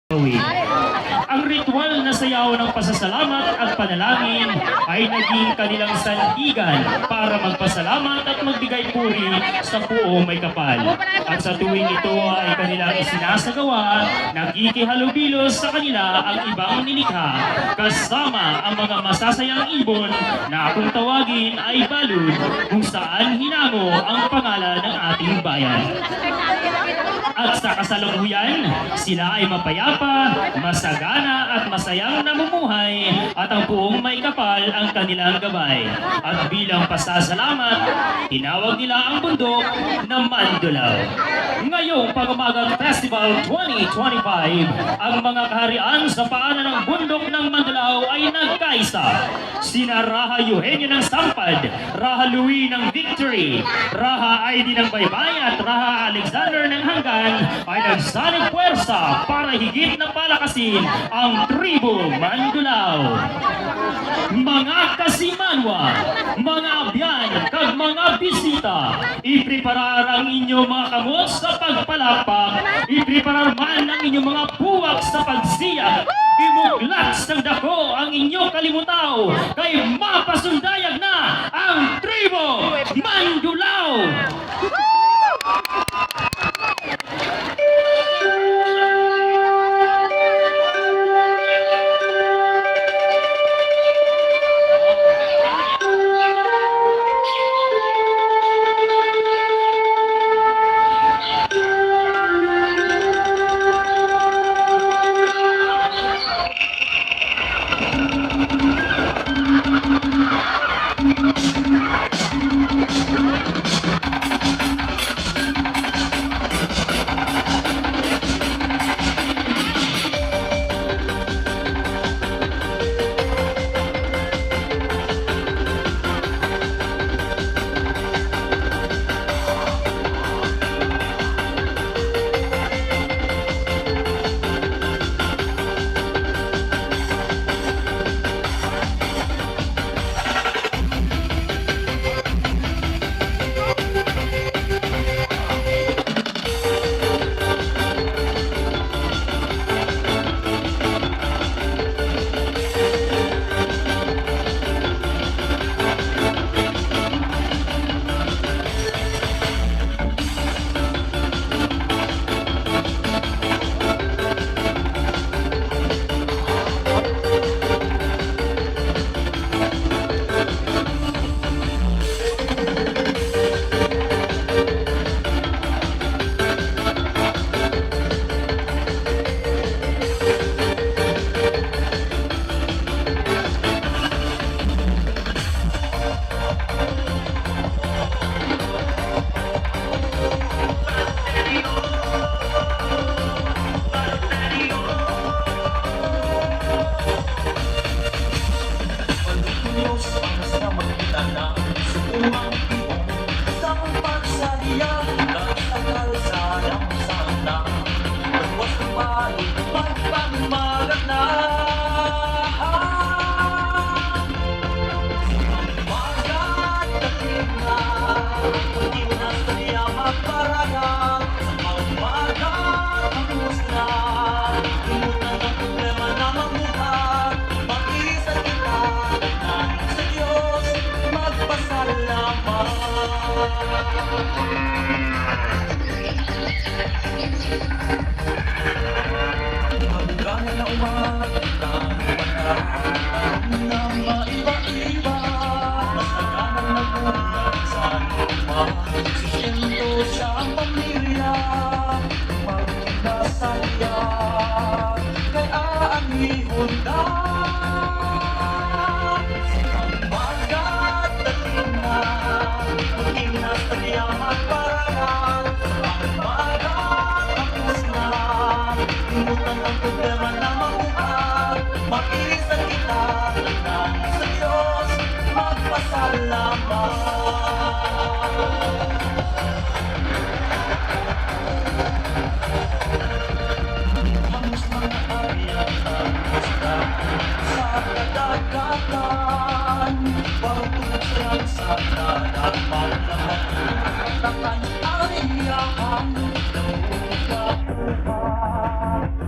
gawin. Ang ritual na sayaw ng pasasalamat at panalangin ay naging kanilang sandigan para magpasalamat at magbigay puri sa Puong May Kapal. At sa tuwing ito ay kanilang isinasagawa, nakikihalubilos sa kanila ang ibang nilikha kasama ang mga masasayang ibon na kung tawagin ay balud kung saan hinango ang pangalan ng ating bayan. At sa kasalukuyan, sila ay mapayapa, masagana at masayang namumuhay at ang Puong May Kapal ang kanilang gabay. At bilang pasasalamat, tinawag nila ang bundok na Mandulao. Ngayong Pag-umagang Festival 2025, ang mga kaharian sa paanan ng bundok ng Mandulao ay nagkaisa. Sina Raha Eugenio ng Sampad, Raha Louie ng Victory, Raha Aidi ng Baybay at Raha Alexander ng Hanggan ay nagsanib puwersa para higit na palakasin ang tribo Mandulao. Mga kasimanwa, mga abyan, kag mga bisita, ipreparar ang inyong mga kamot sa pagpalakpak, ipreparar man ang inyong mga buwak sa pagsiya, imuglats ng dako ang inyong kalimutaw, kay mapasundayag na ang tribo Mandulao!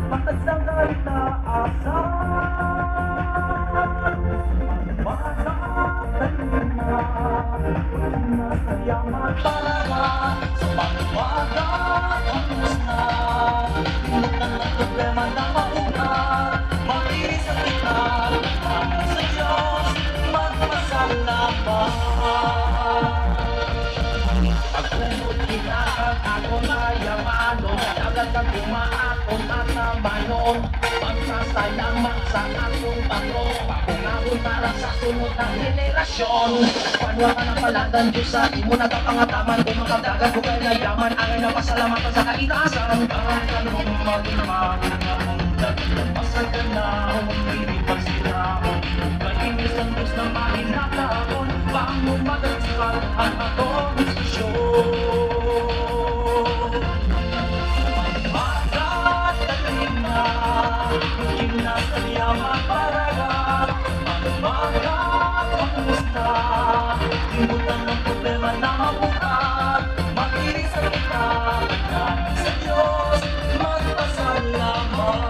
Matagsaga problema na mabuhat. Makinig sa kita, hanggang sa Diyos, magpasalamat. Pagkumot kinakag ako mayaman, doon agad ang kumaakong at namanon. Magsasalamat sa akong Panginoon, pakunahon para sa sunod na henerasyon. Panwa ka ng paladan, Diyos sa imo nagkapangataman, kung makadagat ko kay nayaman, angay na pasalamatan sa kaitasan. Kahit anong magmamahal na mong dagdag, masagad na humilig pagsinahon. Kainis ang Diyos na mahinataon, bangon madagsukan ang atong istisyon. Kinasaliyaman paragat, magmagat, magmusta. Limutan ng problema na mabuhat, makinig sa kita, kanamin sa Diyos, magpasalamat.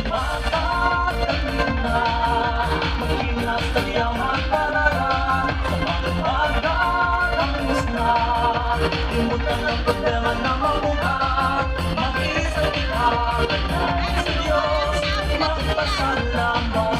Magmagat, kalina, magkinasaliyaman paragat, magmagat, magmusta. Limutan ng problema na mabuhat, makinig sa kita, kanamin sa Diyos, magpasalamat.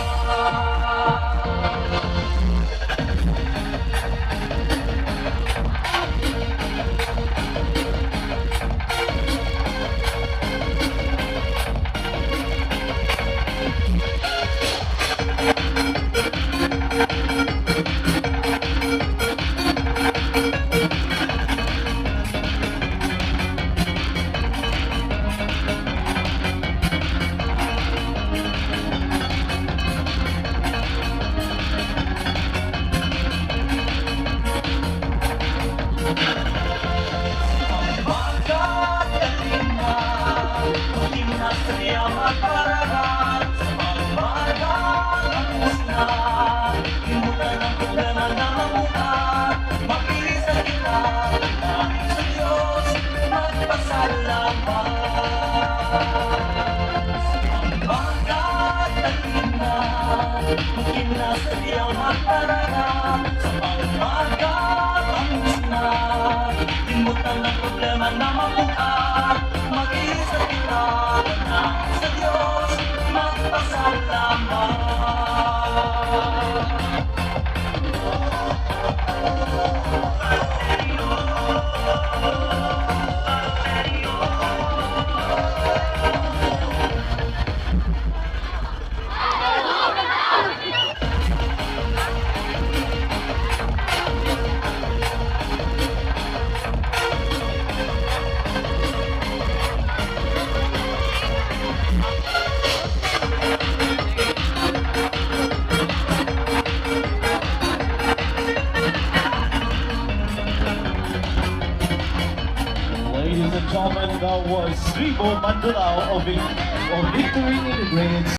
Salamat paragat, sa magmagat ang musna. Limutan ang problema na mabuhat, makinig sa kita, kanamin sa Diyos, magpasalamat. Magmagat talina, kinasaliyaw magparagat, sa magmagat ang musna. Limutan ang problema na mabuhat, makinig sa kita, kanamin sa Diyos, magpasalamat. Ladies and gentlemen, that was Ribo Mandalao of Victory Integrated